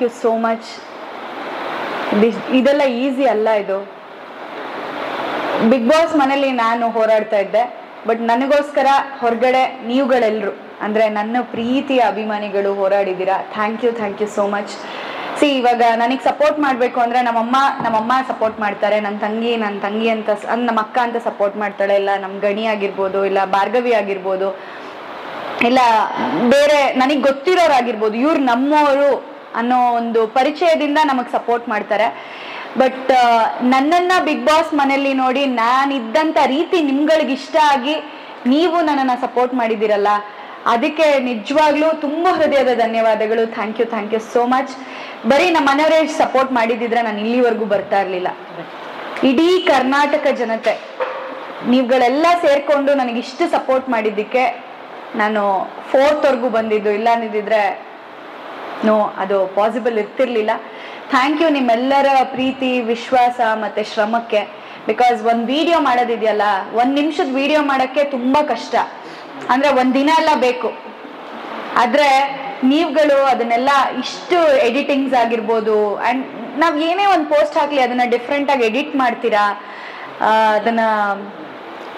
You so much. ಇದೆಲ್ಲ easy ಅಲ್ಲ. ಇದು ಬಿಗ್ ಬಾಸ್ ಮನೇಲಿ ನಾನು ಹೋರಾಡ್ತಾ ಇದ್ದೆ, ಬಟ್ ನನಗೋಸ್ಕರ ಹೊರಗಡೆ ನೀವುಗಳೆಲ್ಲರೂ ಅಂದರೆ ನನ್ನ ಪ್ರೀತಿಯ ಅಭಿಮಾನಿಗಳು ಹೋರಾಡಿದ್ದೀರಾ. Thank you so much. ಇವಾಗ ನನಗೆ ಸಪೋರ್ಟ್ ಮಾಡಬೇಕು ಅಂದರೆ ನಮ್ಮಮ್ಮ ಸಪೋರ್ಟ್ ಮಾಡ್ತಾರೆ, ನನ್ನ ತಂಗಿ ಅಂತ ನಮ್ಮ ಅಕ್ಕ ಅಂತ ಸಪೋರ್ಟ್ ಮಾಡ್ತಾಳೆ, ಇಲ್ಲ ನಮ್ಮ ಗಣಿ ಆಗಿರ್ಬೋದು, ಇಲ್ಲ ಭಾರ್ಗವಿ ಆಗಿರ್ಬೋದು, ಇಲ್ಲ ಬೇರೆ ನನಗೆ ಗೊತ್ತಿರೋರಾಗಿರ್ಬೋದು, ಇವ್ರು ನಮ್ಮವರು ಅನ್ನೋ ಒಂದು ಪರಿಚಯದಿಂದ ನಮಗೆ ಸಪೋರ್ಟ್ ಮಾಡ್ತಾರೆ. ಬಟ್ ನನ್ನನ್ನು ಬಿಗ್ ಬಾಸ್ ಮನೆಯಲ್ಲಿ ನೋಡಿ ನಾನಿದ್ದಂಥ ರೀತಿ ನಿಮ್ಗಳಿಗೆ ಇಷ್ಟ ಆಗಿ ನೀವು ನನ್ನನ್ನು ಸಪೋರ್ಟ್ ಮಾಡಿದ್ದೀರಲ್ಲ, ಅದಕ್ಕೆ ನಿಜವಾಗ್ಲೂ ತುಂಬ ಹೃದಯದ ಧನ್ಯವಾದಗಳು. Thank you so much. ಬರೀ ನಮ್ಮ ಮನೆಯವರೇ ಸಪೋರ್ಟ್ ಮಾಡಿದ್ದಿದ್ರೆ ನಾನು ಇಲ್ಲಿವರೆಗೂ ಬರ್ತಾ ಇರಲಿಲ್ಲ. ಇಡೀ ಕರ್ನಾಟಕ ಜನತೆ ನೀವುಗಳೆಲ್ಲ ಸೇರಿಕೊಂಡು ನನಗಿಷ್ಟು ಸಪೋರ್ಟ್ ಮಾಡಿದ್ದಕ್ಕೆ ನಾನು 4th ಬಂದಿದ್ದು. ಇಲ್ಲ ಅಂದಿದ್ರೆ ಅದು ಪಾಸಿಬಲ್ ಇರ್ತಿರ್ಲಿಲ್ಲ. ಥ್ಯಾಂಕ್ ಯು ನಿಮ್ಮೆಲ್ಲರ ಪ್ರೀತಿ, ವಿಶ್ವಾಸ ಮತ್ತು ಶ್ರಮಕ್ಕೆ. ಬಿಕಾಸ್ ಒಂದು ವಿಡಿಯೋ ಮಾಡೋದಿದೆಯಲ್ಲ, 1 ನಿಮಿಷದ ವಿಡಿಯೋ ಮಾಡೋಕ್ಕೆ ತುಂಬ ಕಷ್ಟ, ಅಂದರೆ 1 ದಿನ ಎಲ್ಲ ಬೇಕು. ಆದರೆ ನೀವುಗಳು ಅದನ್ನೆಲ್ಲ ಇಷ್ಟು ಎಡಿಟಿಂಗ್ಸ್ ಆಗಿರ್ಬೋದು, ಆ್ಯಂಡ್ ನಾವು ಏನೇ ಒಂದು ಪೋಸ್ಟ್ ಹಾಕಲಿ ಅದನ್ನು ಡಿಫ್ರೆಂಟಾಗಿ ಎಡಿಟ್ ಮಾಡ್ತೀರಾ,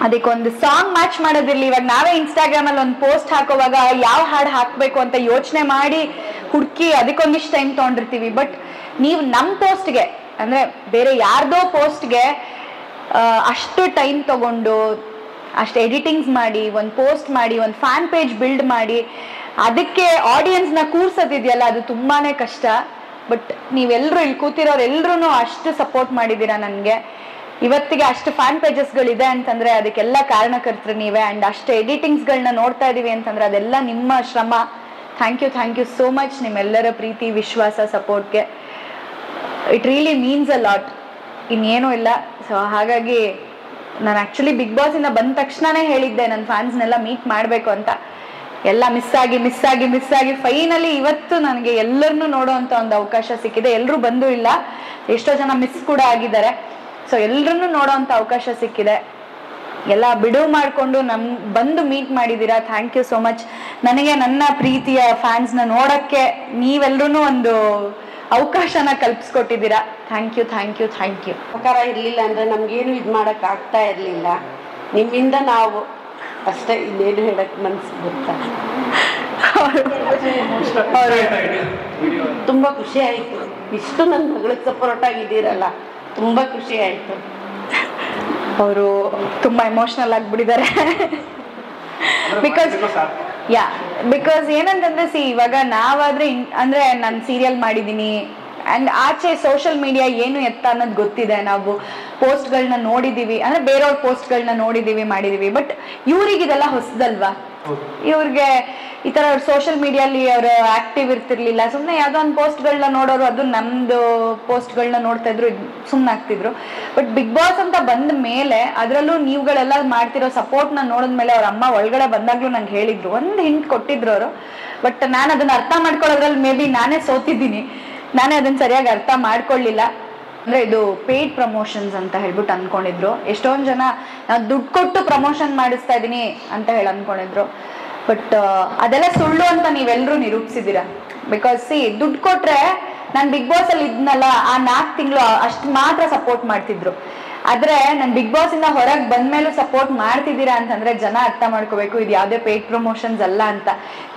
ಅದಕ್ಕೊಂದು ಸಾಂಗ್ ಮ್ಯಾಚ್ ಮಾಡೋದಿರಲಿ. ಇವಾಗ ನಾವೇ ಇನ್ಸ್ಟಾಗ್ರಾಮಲ್ಲಿ ಒಂದು ಪೋಸ್ಟ್ ಹಾಕೋವಾಗ ಯಾವ ಹಾಡು ಹಾಕಬೇಕು ಅಂತ ಯೋಚನೆ ಮಾಡಿ ಹುಡುಕಿ ಅದಕ್ಕೊಂದಿಷ್ಟು ಟೈಮ್ ತೊಗೊಂಡಿರ್ತೀವಿ. ಬಟ್ ನೀವು ನಮ್ಮ ಪೋಸ್ಟ್ಗೆ, ಅಂದರೆ ಬೇರೆ ಯಾರ್ದೋ ಪೋಸ್ಟ್ಗೆ ಅಷ್ಟು ಟೈಮ್ ತಗೊಂಡು ಅಷ್ಟು ಎಡಿಟಿಂಗ್ಸ್ ಮಾಡಿ ಒಂದು ಪೋಸ್ಟ್ ಮಾಡಿ ಒಂದು ಫ್ಯಾನ್ ಪೇಜ್ ಬಿಲ್ಡ್ ಮಾಡಿ ಅದಕ್ಕೆ ಆಡಿಯನ್ಸ್ನ ಕೂರ್ಸೋದಿದೆಯಲ್ಲ, ಅದು ತುಂಬಾ ಕಷ್ಟ. ಬಟ್ ನೀವೆಲ್ಲರೂ ಇಲ್ಲಿ ಕೂತಿರೋರೆಲ್ಲರೂ ಅಷ್ಟು ಸಪೋರ್ಟ್ ಮಾಡಿದ್ದೀರಾ ನನಗೆ. ಇವತ್ತಿಗೆ ಅಷ್ಟು ಫ್ಯಾನ್ ಪೇಜಸ್ಗಳಿದೆ ಅಂತಂದರೆ ಅದಕ್ಕೆಲ್ಲ ಕಾರಣಕರ್ತರು ನೀವೇ. ಆ್ಯಂಡ್ ಅಷ್ಟು ಎಡಿಟಿಂಗ್ಸ್ಗಳನ್ನ ನೋಡ್ತಾ ಇದ್ದೀವಿ ಅಂತಂದರೆ ಅದೆಲ್ಲ ನಿಮ್ಮ ಶ್ರಮ. ಥ್ಯಾಂಕ್ ಯು ಸೋ ಮಚ್ ನಿಮ್ಮೆಲ್ಲರ ಪ್ರೀತಿ, ವಿಶ್ವಾಸ, ಸಪೋರ್ಟ್ಗೆ. It really means a lot. ಇನ್ನೇನೂ ಇಲ್ಲ. ಸೊ ಹಾಗಾಗಿ ನಾನು ಆ್ಯಕ್ಚುಲಿ ಬಿಗ್ ಬಾಸಿಂದ ಬಂದ ತಕ್ಷಣವೇ ಹೇಳಿದ್ದೆ ನನ್ನ ಫ್ಯಾನ್ಸ್ನೆಲ್ಲ ಮೀಟ್ ಮಾಡಬೇಕು ಅಂತ. ಎಲ್ಲ ಮಿಸ್ ಆಗಿ ಫೈನಲಿ ಇವತ್ತು ನನಗೆ ಎಲ್ಲರನ್ನೂ ನೋಡೋವಂಥ ಒಂದು ಅವಕಾಶ ಸಿಕ್ಕಿದೆ. ಎಲ್ಲರೂ ಬಂದೂ ಇಲ್ಲ, ಎಷ್ಟೋ ಜನ ಮಿಸ್ ಕೂಡ ಆಗಿದ್ದಾರೆ. ಸೊ ಎಲ್ಲರನ್ನೂ ನೋಡೋವಂಥ ಅವಕಾಶ ಸಿಕ್ಕಿದೆ. ಎಲ್ಲ ಬಿಡುವು ಮಾಡಿಕೊಂಡು ಬಂದು ಮೀಟ್ ಮಾಡಿದ್ದೀರಾ. Thank you so much. ನನಗೆ ನನ್ನ ಪ್ರೀತಿಯ ಫ್ಯಾನ್ಸ್ನ ನೋಡೋಕ್ಕೆ ನೀವೆಲ್ಲರೂ ಒಂದು ಅವಕಾಶನ ಕಲ್ಪಿಸ್ಕೊಟ್ಟಿದ್ದೀರಾ. Thank you. ಪ್ರಕಾರ ಇರಲಿಲ್ಲ ಅಂದರೆ ನಮಗೇನು ಇದು ಮಾಡೋಕ್ಕಾಗ್ತಾ ಇರಲಿಲ್ಲ. ನಿಮ್ಮಿಂದ ನಾವು ಅಷ್ಟೇ, ಇನ್ನೇನು ಹೇಳಕ್ಕೆ ಮನಸ್ಸು ಗೊತ್ತಾ. ತುಂಬ ಖುಷಿ ಆಯಿತು. ಇಷ್ಟು ನನ್ನ ಮಗಳಿಗೆ ಸಪೋರ್ಟ್ ಆಗಿದ್ದೀರಲ್ಲ, ತುಂಬ ಖುಷಿ ಆಯಿತು. ಅವರು ತುಂಬ ಎಮೋಷ್ನಲ್ ಆಗಿಬಿಟ್ಟಿದ್ದಾರೆ. ಬಿಕಾಸ್ ಏನಂತಂದ್ರೆ ಇವಾಗ ನಾವಾದ್ರೆ ಅಂದರೆ ನಾನು ಸೀರಿಯಲ್ ಮಾಡಿದ್ದೀನಿ ಆ್ಯಂಡ್ ಆಚೆ ಸೋಷಿಯಲ್ ಮೀಡಿಯಾ ಏನು ಎತ್ತ ಅನ್ನೋದು ಗೊತ್ತಿದೆ. ನಾವು ಪೋಸ್ಟ್ಗಳನ್ನ ನೋಡಿದ್ದೀವಿ, ಅಂದರೆ ಬೇರೆಯವ್ರ ಪೋಸ್ಟ್ಗಳನ್ನ ನೋಡಿದ್ದೀವಿ, ಮಾಡಿದ್ದೀವಿ. ಬಟ್ ಇವ್ರಿಗಿದೆಲ್ಲ ಹೊಸದಲ್ವಾ. ಇವ್ರಿಗೆ ಈ ಥರ ಸೋಷಿಯಲ್ ಮೀಡಿಯಲ್ಲಿ ಅವರು ಆ್ಯಕ್ಟಿವ್ ಇರ್ತಿರ್ಲಿಲ್ಲ. ಸುಮ್ಮನೆ ಯಾವುದೋ ಒಂದು ಪೋಸ್ಟ್ಗಳನ್ನ ನೋಡೋರು, ಅದು ನಮ್ಮದು ಪೋಸ್ಟ್ಗಳನ್ನ ನೋಡ್ತಾ ಇದ್ರು, ಸುಮ್ಮನೆ ಆಗ್ತಿದ್ರು. ಬಟ್ ಬಿಗ್ ಬಾಸ್ ಅಂತ ಬಂದ ಮೇಲೆ ಅದರಲ್ಲೂ ನೀವುಗಳೆಲ್ಲ ಮಾಡ್ತಿರೋ ಸಪೋರ್ಟ್ನ ನೋಡಿದ್ಮೇಲೆ ಅವ್ರ ಅಮ್ಮ ಒಳಗಡೆ ಬಂದಾಗಲೂ ನಂಗೆ ಹೇಳಿದ್ರು, ಒಂದು ಹಿಂಟ್ ಕೊಟ್ಟಿದ್ರು ಅವರು. ಬಟ್ ನಾನು ಅದನ್ನು ಅರ್ಥ ಮಾಡ್ಕೊಳ್ಳೋದ್ರಲ್ಲಿ ಮೇ ಬಿ ನಾನೇ ಸೋತಿದ್ದೀನಿ. ನಾನೇ ಅದನ್ನು ಸರಿಯಾಗಿ ಅರ್ಥ ಮಾಡ್ಕೊಳ್ಳಿಲ್ಲ. ಅಂದರೆ ಇದು ಪೇಯ್ಡ್ ಪ್ರಮೋಷನ್ಸ್ ಅಂತ ಹೇಳ್ಬಿಟ್ಟು ಅಂದ್ಕೊಂಡಿದ್ರು. ಎಷ್ಟೊಂದು ಜನ ನಾನು ದುಡ್ಡು ಕೊಟ್ಟು ಪ್ರಮೋಷನ್ ಮಾಡಿಸ್ತಾ ಇದ್ದೀನಿ ಅಂತ ಹೇಳಿ ಅಂದ್ಕೊಂಡಿದ್ರು. ಬಟ್ ಅದೆಲ್ಲ ಸುಳ್ಳು ಅಂತ ನೀವೆಲ್ಲರೂ ನಿರೂಪಿಸಿದ್ದೀರಾ. ಬಿಕಾಸ್ ದುಡ್ಡು ಕೊಟ್ಟರೆ ನಾನು ಬಿಗ್ ಬಾಸಲ್ಲಿ ಇದ್ನಲ್ಲ ಆ 4 ತಿಂಗಳು ಅಷ್ಟು ಮಾತ್ರ ಸಪೋರ್ಟ್ ಮಾಡ್ತಿದ್ರು. ಆದರೆ ನಾನು ಬಿಗ್ ಬಾಸಿಂದ ಹೊರಗೆ ಬಂದಮೇಲೂ ಸಪೋರ್ಟ್ ಮಾಡ್ತಿದ್ದೀರಾ ಅಂತಂದರೆ ಜನ ಅರ್ಥ ಮಾಡ್ಕೋಬೇಕು ಇದು ಯಾವುದೇ ಪೇಯ್ಡ್ ಪ್ರಮೋಷನ್ಸ್ ಅಲ್ಲ ಅಂತ.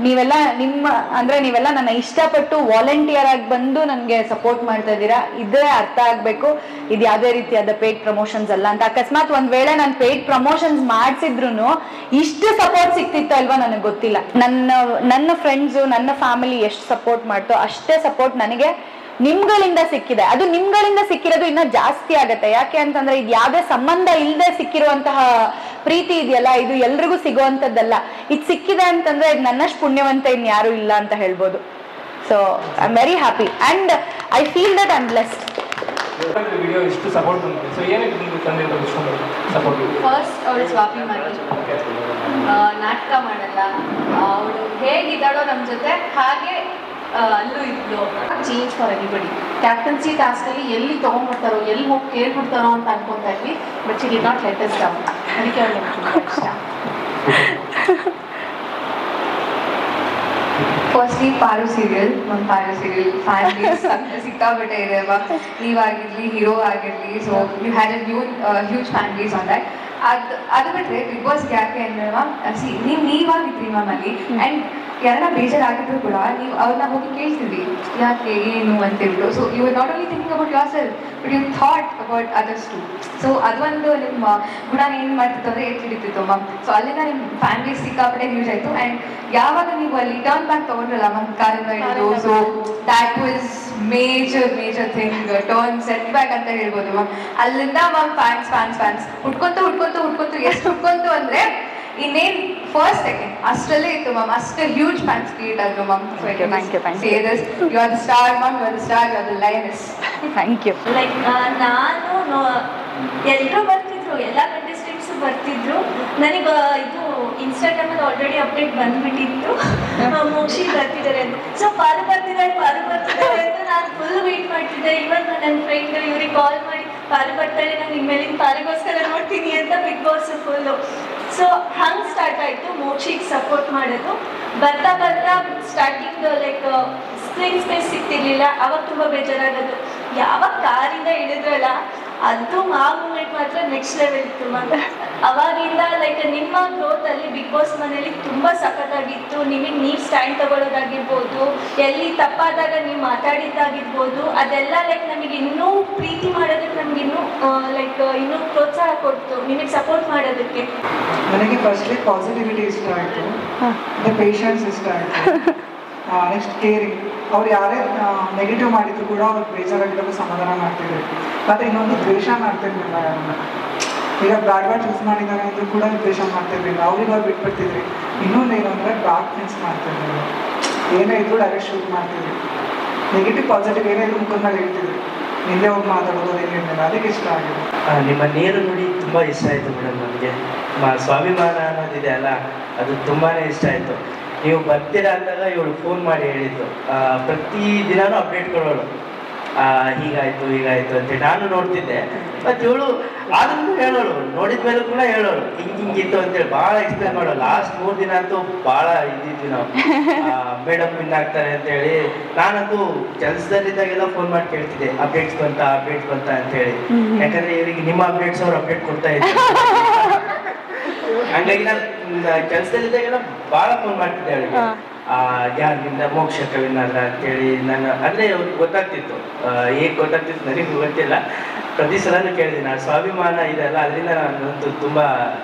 ನೀವೆಲ್ಲ ನನ್ನ ಇಷ್ಟಪಟ್ಟು ವಾಲಂಟಿಯರ್ ಆಗಿ ಬಂದು ನನಗೆ ಸಪೋರ್ಟ್ ಮಾಡ್ತಾ ಇದ್ದೀರಾ. ಇದೇ ಅರ್ಥ ಆಗಬೇಕು, ಇದು ಯಾವುದೇ ರೀತಿಯಾದ ಪೇಯ್ಡ್ ಪ್ರಮೋಷನ್ಸ್ ಅಲ್ಲ ಅಂತ. ಅಕಸ್ಮಾತ್ ಒಂದು ವೇಳೆ ನಾನು ಪೇಯ್ಡ್ ಪ್ರಮೋಷನ್ಸ್ ಮಾಡಿಸಿದ್ರು ಇಷ್ಟು ಸಪೋರ್ಟ್ ಸಿಕ್ತಿತ್ತೋ ಅಲ್ವಾ ನನಗೆ ಗೊತ್ತಿಲ್ಲ. ನನ್ನ ಫ್ರೆಂಡ್ಸು, ನನ್ನ ಫ್ಯಾಮಿಲಿ ಎಷ್ಟು ಸಪೋರ್ಟ್ ಮಾಡ್ತೋ ಅಷ್ಟೇ ಸಪೋರ್ಟ್ ನನಗೆ ನಿಮ್ಗಳಿಂದ ಸಿಕ್ಕಿದೆ. ಅದು ನಿಮ್ಗಳಿಂದ ಸಿಕ್ಕಿರೋದು ಇನ್ನೂ ಜಾಸ್ತಿ ಆಗತ್ತೆ. ಯಾಕೆ ಅಂತಂದ್ರೆ ಇದು ಯಾವುದೇ ಸಂಬಂಧ ಇಲ್ಲದೆ ಸಿಕ್ಕಿರುವಂತಹ ಪ್ರೀತಿ ಇದೆಯಲ್ಲ, ಇದು ಎಲ್ರಿಗೂ ಸಿಗುವಂಥದ್ದಲ್ಲ. ಇದು ಸಿಕ್ಕಿದೆ ಅಂತಂದ್ರೆ ಇದು ನನ್ನಷ್ಟು ಪುಣ್ಯವಂತ ಇನ್ಯಾರೂ ಇಲ್ಲ ಅಂತ ಹೇಳ್ಬೋದು. So I am very happy and I feel that I am blessed. First ಅವಳು ಸ್ವಾಪಿ ಮಾಡಿ ನಾಟಕ ಮಾಡಲ್ಲ, ಅವಳು ಹೇಗಿದ್ದಾಳೋ ನಮ್ಮ ಜೊತೆ ಹಾಗೆ ಅಲ್ಲೂ ಇದ್ಲು. Change for anybody. ಕ್ಯಾಪ್ಟನ್ಸಿ ಟಾಸ್ಕಲ್ಲಿ ಎಲ್ಲಿ ತೊಗೊಂಡ್ಬಿಡ್ತಾರೋ, ಎಲ್ಲಿ ಹೋಗಿ ಕೇಳ್ಬಿಡ್ತಾರೋ ಅಂತ ಅನ್ಕೊತಾ ಇದ್ವಿ. But she did not let us down. ಅದಕ್ಕೆ ಅವಳು ತುಂಬ ಇಷ್ಟ. ಫಸ್ಟ್ಲಿ ಪಾರು ಸೀರಿಯಲ್ ಫ್ಯಾಮಿಲೀಸ್ ಸಿಕ್ಕಾಪಟ್ಟೆ ಇದೆ ಅಲ್ವಾ, ನೀವಾಗಿರಲಿ ಹೀರೋ ಆಗಿರಲಿ, so you had a huge families on that. ಅದು ಬಿಟ್ಟರೆ ಬಿಗ್ ಬಾಸ್ಗೆ ಯಾಕೆ ಅಂದರೆ ಮ್ಯಾಮ್ ನೀವಾಗಿದ್ರಿ ಮ್ಯಾಮ್ ಅಲ್ಲಿ, ಆ್ಯಂಡ್ ಯಾರನ್ನ ಬೇಜಾರಾಗಿದ್ರು ಕೂಡ ನೀವು ಅವ್ರನ್ನ ಹೋಗಿ ಕೇಳ್ತಿದ್ರಿ ಯಾಕೆ ಏನು ಅಂತೇಳ್ಬಿಟ್ಟು. So you are not only thinking about yourself but you thought about others too. So ಅದೊಂದು ನಿಮ್ಮ ಗುಣ ಏನು ಮಾಡ್ತಿತ್ತು ಅಂದರೆ ಎತ್ತಿ ಹಿಡಿತಿತ್ತು ಮ್ಯಾಮ್. ಸೊ ಅಲ್ಲಿಂದ ನಿಮ್ಮ ಫ್ಯಾಮಿಲಿ ಸಿಕ್ಕಾಪಟ್ಟೆ ಯೂಸ್ ಆಯಿತು. ಆ್ಯಂಡ್ ಯಾವಾಗ ನೀವು ಅಲ್ಲಿ ಟರ್ನ್ ಬ್ಯಾಕ್ ತೊಗೊಂಡ್ರಲ್ಲ ಮ್ಯಾಮ್ ಕಾರಿಂದ ಹಿಡಿದು, so that was major thing, turn set back ಅಂತ ಹೇಳ್ಬೋದು ಮ್ಯಾಮ್. ಅಲ್ಲಿಂದ ಮ್ಯಾಮ್ ಫ್ಯಾನ್ಸ್ ಹುಡ್ಕೊಂತು ಎಷ್ಟು ಹುಡ್ಕೊಂತು ಅಂದರೆ ಇನ್ನೇನು ಫಸ್ಟ್ ಸೆಕೆಂಡ್ ಅಷ್ಟರಲ್ಲೇ ಇತ್ತು ಮ್ಯಾಮ್. ಅಷ್ಟು ಹ್ಯೂಜ್ ಫ್ಯಾನ್ಸ್ ಕ್ರಿಯೇಟ್ ಆದ್ರು ma'am. You are the star ma'am, you are the star, you are the lioness. Thank you. Like ನಾನು ಎಲ್ಲರೂ ಬರ್ತಿದ್ರು, ಎಲ್ಲ ಕಂಟೆಸ್ಟೆಂಟ್ಸು ಬರ್ತಿದ್ರು. ನನಗೆ ಇದು ಇನ್ಸ್ಟಾಗ್ರಾಮಲ್ಲಿ ಆಲ್ರೆಡಿ ಅಪ್ಡೇಟ್ ಬಂದ್ಬಿಟ್ಟಿತ್ತು ಮೋಕ್ಷಿ ಬರ್ತಿದ್ದಾರೆ ಅಂತ. ಸೊ ಪಾರು ಬರ್ತಿದ್ದಾರೆ ಅಂತ ನಾನು ಫುಲ್ ವೆಯ್ಟ್ ಮಾಡ್ತಿದ್ದೆ. ಇವನ್ ನನ್ನ ಫ್ರೆಂಡ್ ಇವ್ರಿಗೆ ಕಾಲ್ ಮಾಡಿ ಪಾರು ಬರ್ತಾಳೆ, ನಾನು ಇನ್ಮೇಲಿನ ಪಾರಿಗೋಸ್ಕರ ನೋಡ್ತೀನಿ ಅಂತ ಬಿಗ್ ಬಾಸ್ ಫುಲ್ಲು. ಸೊ ಹಂಗೆ ಸ್ಟಾರ್ಟ್ ಆಯಿತು ಮೋಕ್ಷಿಗೆ ಸಪೋರ್ಟ್ ಮಾಡೋದು. ಬರ್ತಾ ಸ್ಟಾರ್ಟಿಂಗ್ ಲೈಕ್ ಸ್ಕ್ರೀನ್ ಸ್ಪೇಸ್ ಸಿಗ್ತಿರ್ಲಿಲ್ಲ, ಅವಾಗ ತುಂಬ ಬೇಜಾರಾಗೋದು. ಯಾವಾಗ ಕಾರಿಂದ ಇಳಿದ್ರಲ್ಲ ಅದು ಆ ಮೂಮೆಂಟ್ ಮಾತ್ರ ನೆಕ್ಸ್ಟ್ ಲೆವೆಲ್ ಇತ್ತು ಮ್ಯಾಮ್. ಅವಾಗಿಂದ ಲೈಕ್ ನಿಮ್ಮ ಗ್ರೋತಲ್ಲಿ ಬಿಗ್ ಬಾಸ್ ಮನೇಲಿ ತುಂಬ ಸಖತ್ತಾಗಿತ್ತು. ನೀವು ಸ್ಟ್ಯಾಂಡ್ ತಗೊಳ್ಳೋದಾಗಿರ್ಬೋದು, ಎಲ್ಲಿ ತಪ್ಪಾದಾಗ ನೀವು ಮಾತಾಡಿದ್ದಾಗಿರ್ಬೋದು, ಅದೆಲ್ಲ ಲೈಕ್ ನಮಗೆ ಇನ್ನೂ ಪ್ರೀತಿ ಮಾಡೋದಕ್ಕೆ ನಮ್ಗೆ ಇನ್ನೂ ಲೈಕ್ ಇನ್ನೂ ಪ್ರೋತ್ಸಾಹ ಕೊಡ್ತು ನಿಮಗೆ ಸಪೋರ್ಟ್ ಮಾಡೋದಕ್ಕೆ. ನನಗೆ ಫಸ್ಟ್ಲಿ ಪಾಸಿಟಿವಿಟಿ ಇಷ್ಟ ಆಯಿತು, ಮತ್ತು ಪೇಷನ್ಸ್ ಇಷ್ಟ ಆಯಿತು, ನೆಕ್ಸ್ಟ್ ಕೇರಿಂಗ್. ಅವ್ರು ಯಾರೇ ನೆಗೆಟಿವ್ ಮಾಡಿದ್ರು ಕೂಡ ಅವ್ರಿಗೆ ಬೇಜಾರಾಗಿರೋದು ಸಮಾಧಾನ ಮಾಡ್ತಿದ್ರು. ಮತ್ತು ಇನ್ನೊಂದು ದ್ವೇಷ ಮಾಡ್ತಿರ್ಲಿಲ್ಲ ಯಾರನ್ನ. ಈಗ ಬ್ಯಾಡ್ ಚೂಸ್ ಮಾಡಿದ್ದಾರೆ ಅಂದರೂ ಕೂಡ ದ್ವೇಷ ಮಾಡ್ತಿರ್ಲಿಲ್ಲ, ಅವ್ರಿಗೆ ಅವ್ರು ಬಿಟ್ಬಿಡ್ತಿದ್ರಿ. ಇನ್ನೊಂದು ಏನು ಅಂದರೆ ಬ್ಯಾಡ್ ಥಿಂಗ್ಸ್ ಮಾಡ್ತಿರ್ಲಿಲ್ಲ, ಏನೇ ಇದ್ರು ಡೈರೆಕ್ಟ್ ಶೂಟ್ ಮಾಡ್ತಿದ್ವಿ. ನೆಗೆಟಿವ್ ಪಾಸಿಟಿವ್ ಏನೇ ಇದ್ರು ಮುಖದ ಹೇಳ್ತಿದ್ವಿ, ನಿಂದೆ ಹೋಗಿ ಮಾತಾಡೋದು ಏನಿರಲಿಲ್ಲ. ಅದಕ್ಕೆ ಇಷ್ಟ ಆಗಿದೆ. ನಿಮ್ಮ ನೇರು ನುಡಿ ತುಂಬ ಇಷ್ಟ ಆಯಿತು ಮೇಡಮ್. ನನಗೆ ಸ್ವಾಭಿಮಾನ ಅನ್ನೋದಿದೆ ಅಲ್ಲ, ಅದು ತುಂಬಾ ಇಷ್ಟ ಆಯಿತು. ನೀವು ಬರ್ತೀರಾ ಅಂದಾಗ ಇವಳು ಫೋನ್ ಮಾಡಿ ಹೇಳಿದ್ದು, ಪ್ರತಿ ದಿನಾನೂ ಅಪ್ಡೇಟ್ ಕೊಡೋಳು, ಹೀಗಾಯಿತು ಅಂತೇಳಿ ನಾನು ನೋಡ್ತಿದ್ದೆ. ಮತ್ತು ಇವಳು ಆದ್ರೂ ಹೇಳೋಳು, ನೋಡಿದ ಮೇಲೂ ಕೂಡ ಹೇಳೋಳು ಹಿಂಗಿತ್ತು ಅಂತೇಳಿ ಭಾಳ ಎಕ್ಸ್ಪ್ಲೇನ್ ಮಾಡೋಳು. ಲಾಸ್ಟ್ 3 ದಿನ ಅಂತೂ ಭಾಳ ಇದ್ದಿದ್ವಿ ನಾವು, ಮೇಡಮ್ ವಿನ್ ಆಗ್ತಾರೆ ಅಂತೇಳಿ. ನಾನಂತೂ ಕೆಲಸದಲ್ಲಿದ್ದಾಗೆಲ್ಲ ಫೋನ್ ಮಾಡಿ ಕೇಳ್ತಿದ್ದೆ, ಅಪ್ಡೇಟ್ಸ್ ಬಂತ ಅಂತೇಳಿ. ಯಾಕಂದರೆ ಇವರಿಗೆ ನಿಮ್ಮ ಅಪ್ಡೇಟ್ಸ್ ಅವ್ರು ಅಪ್ಡೇಟ್ ಕೊಡ್ತಾ ಇದ್ದಾರೆ. ಹಂಗಾಗಿ ನಾನು ಕೆಲಸದಲ್ಲಿದ್ದಾಗೆಲ್ಲ ಭಾಳ ಫೋನ್ ಮಾಡ್ತಿದ್ದೆ ಅವಳಿಗೆ, ಯಾರಿಂದ ಮೋಕ್ಷಕ್ಕೆ ವಿನ್ ಅಲ್ಲ ಅಂತೇಳಿ. ನಾನು ಅಂದರೆ ಅವ್ರಿಗೆ ಗೊತ್ತಾಗ್ತಿತ್ತು, ಹೇಗೆ ಗೊತ್ತಾಗ್ತಿತ್ತು ನನಗೂ ಗೊತ್ತಿಲ್ಲ. ಪ್ರತಿ ಸಲನೂ ಕೇಳಿದ್ದೀನಿ, ನಾನು ಸ್ವಾಭಿಮಾನ ಇದೆಲ್ಲ ಅದರಿಂದ ನಾನಂತೂ ತುಂಬ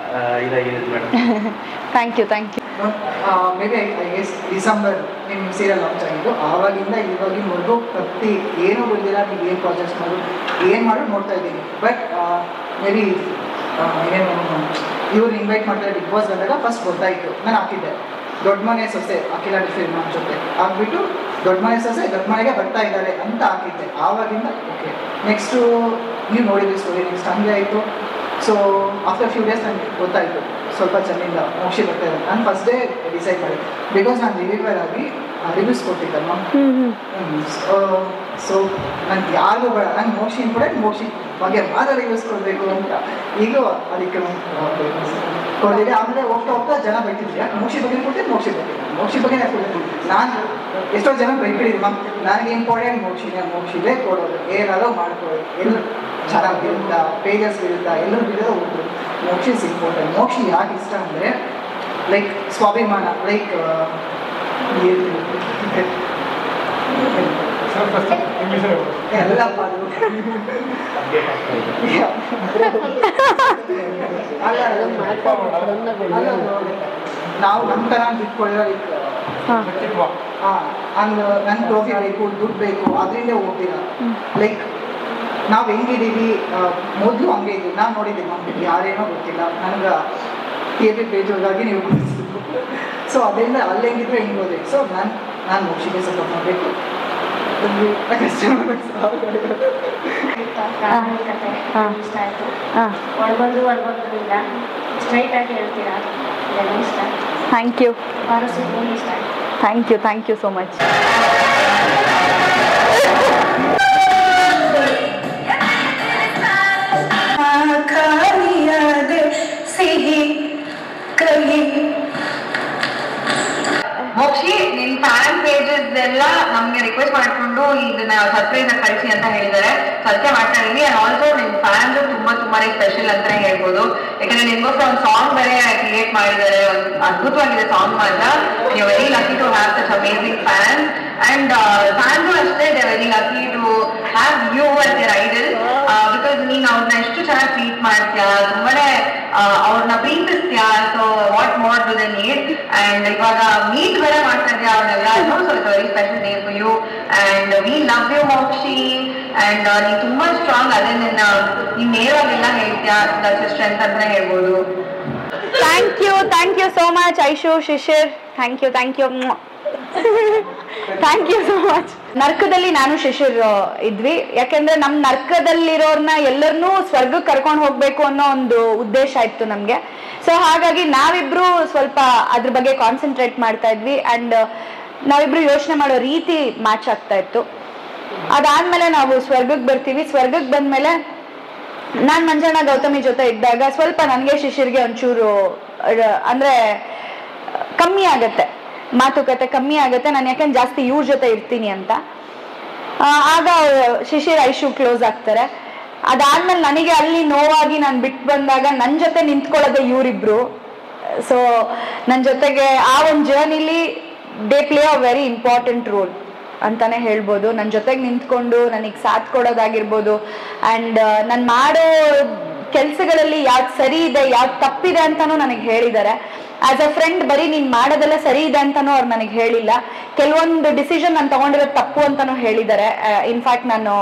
ಇದಾಗಿದೆ madam. Thank you. Maybe I guess December ನಿಮ್ಮ ಸೀರಿಯಲ್ ಲಾಂಚ್ ಆಗಿದ್ದು, ಆವಾಗಿಂದ ಇವಾಗಿನವರೆಗೂ ಪ್ರತಿ ಏನೂ ಬಂದಿಲ್ಲ, ನೀವು ಏನು ಪ್ರಾಜೆಕ್ಟ್ಸ್ ಮಾಡೋದು ಏನು ಮಾಡೋದು ನೋಡ್ತಾ ಇದ್ದೀನಿ. ಬಟ್ ಮೇ ಬಿ ಏನೇನು ಇವ್ರು ಇನ್ವೈಟ್ ಮಾಡ್ತಾರೆ ಬಿಗ್ ಬಾಸ್ ಬಂದಾಗ ಫಸ್ಟ್ ಗೊತ್ತಾಯಿತು. ನಾನು ಹಾಕಿದ್ದೆ ದೊಡ್ಡ ಮನೆ ಸೊಸೆ ಅಖಿಲ ಫಿಲ್ಮ್ ಜೊತೆ ಹಾಕ್ಬಿಟ್ಟು ದೊಡ್ಡ ಮನೆ ಸೊಸೆ ದೊಡ್ಡ ಮನೆಗೆ ಬರ್ತಾ ಇದ್ದಾರೆ ಅಂತ ಹಾಕಿದ್ದೆ. ಆವಾಗಿಂದ ಓಕೆ. ನೆಕ್ಸ್ಟು ನೀವು ನೋಡಿದ್ರಿ ಸ್ಟೋರಿ, ನೆಕ್ಸ್ಟ್ ಹಂಗೆ ಆಯಿತು. ಸೊ ಆಫ್ಟರ್ ಫ್ಯೂ ಡೇಸ್ ನನಗೆ ಗೊತ್ತಾಯಿತು ಸ್ವಲ್ಪ ಚೆನ್ನಿಂದ ಮೋಕ್ಷಿ ಬರ್ತಾ ಇದ್ದಾರೆ. ನಾನು ಫಸ್ಟ್ ಡೇ ಡಿಸೈಡ್ ಮಾಡಿದೆ, ಬಿಕಾಸ್ ನಾನು ರಿವ್ಯೂವರ್ ಆಗಿ ರಿವ್ಯೂಸ್ ಕೊಟ್ಟಿದ್ದಲ್ಲ. ಸೊ ನನಗೆ ಯಾರಿಗೂ ಬೇಡ, ನಂಗೆ ಮೋಕ್ಷಿ ಇಂಪಾರ್ಟೆಂಟ್, ಮೋಕ್ಷಿ ಬಗ್ಗೆ ಮಾತ್ರ ರಿವ್ಯೂಸ್ ಕೊಡಬೇಕು ಅಂತ ಈಗಲೂ ಅದಕ್ಕೆ ಕೊಡಲಿದೆ. ಆಮೇಲೆ ಹೋಗ್ತಾ ಜನ ಬೈತಿದ್ವಿ, ಯಾಕೆ ಮೋಕ್ಷಿ ಬಗ್ಗೆ ಕೊಡ್ತೀನಿ, ಮೋಕ್ಷಿ ಬಗ್ಗೆ ಕೊಡ್ತೀನಿ. ನಾನು ಎಷ್ಟೋ ಜನ ಬೈಬಿಟ್ಟಿದ್ವಿ ಮ್ಯಾಮ್, ನನಗೆ ಇಂಪಾರ್ಟೆಂಟ್ ಮೋಕ್ಷಿಗೆ ಕೊಡೋದು, ಏನಾದರೂ ಮಾಡ್ಕೊಳ್ಳೋದು, ಎಲ್ಲರೂ ಚೆನ್ನಾಗಿ ಬೀಳುತ್ತಾ, ಪೇಜಸ್ ಬೀಳುತ್ತಾ, ಎಲ್ಲರೂ ಬೀಳೋದು ಹೋಗ್ಬೋದು. Mokshi is important. ಮೋಕ್ಷಿ ಯಾಕೆ ಇಷ್ಟ ಅಂದರೆ ಲೈಕ್ ಸ್ವಾಭಿಮಾನ, ಲೈಕ್ ಎಲ್ಲಪ್ಪ ನಾವು ನಮ್ಮ ಥರ ಬಿಟ್ಕೊಳ್ಳೋ ನನ್ನ ಟ್ರೋಫಿ ಬೇಕು, ದುಡ್ಡು ಬೇಕು, ಅದರಿಂದ ಹೋಗ್ತೀರ. ಲೈಕ್ ನಾವು ಹೆಂಗಿದ್ದೀವಿ ಮೊದಲು ಹಂಗೆ ಇದ್ದೀವಿ. ನಾನು ನೋಡಿದ್ದೀನಿ ನಮ್ಗೆ ಯಾರೇನೋ ಗೊತ್ತಿಲ್ಲ, ನನಗೆ ಟಿ.ವಿ ಪೇಜೋದಾಗಿ ನೀವು ಗೊತ್ತಿದ್ದು. ಸೊ ಅದರಿಂದ ಅಲ್ಲಿ ಹೆಂಗಿದ್ರೆ ಹಿಂಗೆ ಹೋದೆ. ಸೊ ನಾನು ಮೋಕ್ಷಿಗೆ ಸಪೋರ್ಟ್ ಮಾಡಬೇಕು. ಇಷ್ಟ ಆಯಿತು. ಒಳಗೊಂದು ಇಲ್ಲ, ಸ್ಟ್ರೈಟ್ ಆಗಿ ಹೇಳ್ತೀರಾ, ಇಷ್ಟ. Thank you. ಇಷ್ಟ ಆಯ್ತು. Thank you so much. No Mokshi ನಿನ್ ಫ್ಯಾನ್ ಪೇಜಸ್ ಎಲ್ಲ ನಮ್ಗೆ ರಿಕ್ವೆಸ್ಟ್ ಮಾಡ್ಕೊಂಡು ಇದನ್ನ ಸರ್ಪ್ರೈಸ್ ಕಳಿಸಿ ಅಂತ ಹೇಳಿದ್ದಾರೆ. ಅದಕ್ಕೆ ಮಾಡ್ತಾ ಇದೀವಿ. ಅಂಡ್ ಆಲ್ಸೋ ನಿನ್ ಫ್ಯಾನ್ಸ್ ತುಂಬಾನೇ ಸ್ಪೆಷಲ್ ಅಂತಾನೆ ಹೇಳ್ಬೋದು. ಯಾಕಂದ್ರೆ ನಿಮ್ಗೋಸ್ಕರ ಒಂದು ಸಾಂಗ್ ಬೇರೆ ಕ್ರಿಯೇಟ್ ಮಾಡಿದ್ದಾರೆ. ಒಂದು ಅದ್ಭುತವಾಗಿದೆ ಸಾಂಗ್ ಮಾತ್ರ. You very lucky to have such amazing fan. And fans ಅಷ್ಟೇ they very lucky to have you as their idol. Because ನೀನ್ ಅವ್ರನ್ನ ಎಷ್ಟು ಚೆನ್ನಾಗಿ ಟ್ರೀಟ್ ಮಾಡ್ತೀಯ, ತುಂಬಾನೇ ಅವ್ರನ್ನ ಪ್ರೀತಿಸ್ತೀಯ. So what more to the need. And ಇವಾಗ ಮೀಟ್ ಬೇರೆ ಮಾಡ್ತಾ ಇದೆಯಾ ಅವ್ರನ್ನೆಲ್ಲ. So it's very special day for you. And we love you Mokshi. And ನೀನ್ ತುಂಬಾ ಸ್ಟ್ರಾಂಗ್. ಅದೇ ನೀನ್ ನೇರವಾಗೆಲ್ಲ ಹೇಳ್ತೀಯಾ, ದಟ್ಸ್ ಸ್ಟ್ರೆಂತ್ ಅಂತಾನೆ ಹೇಳ್ಬೋದು. Thank you so much Aishu, Shishir. Thank you thank you so much. ನರ್ಕದಲ್ಲಿ ನಾನು ಶಿಶಿರ್ ಇದ್ವಿ. ಯಾಕೆಂದ್ರೆ ನಮ್ ನರ್ಕದಲ್ಲಿರೋರ್ನ ಎಲ್ಲರನ್ನೂ ಸ್ವರ್ಗಕ್ಕೆ ಕರ್ಕೊಂಡು ಹೋಗ್ಬೇಕು ಅನ್ನೋ ಒಂದು ಉದ್ದೇಶ ಇತ್ತು ನಮ್ಗೆ. ಸೊ ಹಾಗಾಗಿ ನಾವಿಬ್ರು ಸ್ವಲ್ಪ ಅದ್ರ ಬಗ್ಗೆ ಕಾನ್ಸಂಟ್ರೇಟ್ ಮಾಡ್ತಾ ಇದ್ವಿ. ಅಂಡ್ ನಾವಿಬ್ರು ಯೋಚನೆ ಮಾಡೋ ರೀತಿ ಮ್ಯಾಚ್ ಆಗ್ತಾ ಇತ್ತು. ಅದಾದ್ಮೇಲೆ ನಾವು ಸ್ವರ್ಗಕ್ಕೆ ಬರ್ತೀವಿ. ಸ್ವರ್ಗಕ್ಕೆ ಬಂದ್ಮೇಲೆ ನಾನ್ ಮಂಜಣ್ಣ ಗೌತಮಿ ಜೊತೆ ಇದ್ದಾಗ ಸ್ವಲ್ಪ ನನ್ಗೆ ಶಿಶಿರ್ಗೆ ಒಂಚೂರು ಅಂದ್ರೆ ಕಮ್ಮಿ ಆಗತ್ತೆ, ಮಾತುಕತೆ ಕಮ್ಮಿ ಆಗತ್ತೆ. ನಾನು ಯಾಕಂದ್ರೆ ಜಾಸ್ತಿ ಇವ್ರ ಜೊತೆ ಇರ್ತೀನಿ ಅಂತ. ಆಗ ಶಿಶಿರ್ ಐಶು ಕ್ಲೋಸ್ ಆಗ್ತಾರೆ. ಅದಾದ್ಮೇಲೆ ನನಗೆ ಅಲ್ಲಿ ನೋವಾಗಿ ನಾನು ಬಿಟ್ಟು ಬಂದಾಗ ನನ್ನ ಜೊತೆ ನಿಂತ್ಕೊಳ್ಳೋದೆ ಇವರಿಬ್ರು. ಸೊ ನನ್ನ ಜೊತೆಗೆ ಆ ಒಂದು ಜರ್ನಿಲಿ they play a very important role ಅಂತಾನೆ ಹೇಳ್ಬೋದು. ನನ್ನ ಜೊತೆಗೆ ನಿಂತ್ಕೊಂಡು ನನಗೆ ಸಾಥ್ ಕೊಡೋದಾಗಿರ್ಬೋದು. ಅಂಡ್ ನಾನು ಮಾಡೋ ಕೆಲಸಗಳಲ್ಲಿ ಯಾವ್ದು ಸರಿ ಇದೆ ಯಾವ್ದು ತಪ್ಪಿದೆ ಅಂತಾನು ನನಗೆ ಹೇಳಿದ್ದಾರೆ. ಆಸ್ ಅ ಫ್ರೆಂಡ್ ಬರೀ ನೀನ್ ಮಾಡೋದೆಲ್ಲ ಸರಿ ಇದೆ ಅಂತಾನು ಅವ್ರು ನನಗೆ ಹೇಳಿಲ್ಲ. ಕೆಲವೊಂದು ಡಿಸಿಷನ್ ನಾನು ತಗೊಂಡಿರೋದು ತಪ್ಪು ಅಂತಾನು ಹೇಳಿದ್ದಾರೆ. ಇನ್ಫ್ಯಾಕ್ಟ್ ನಾನು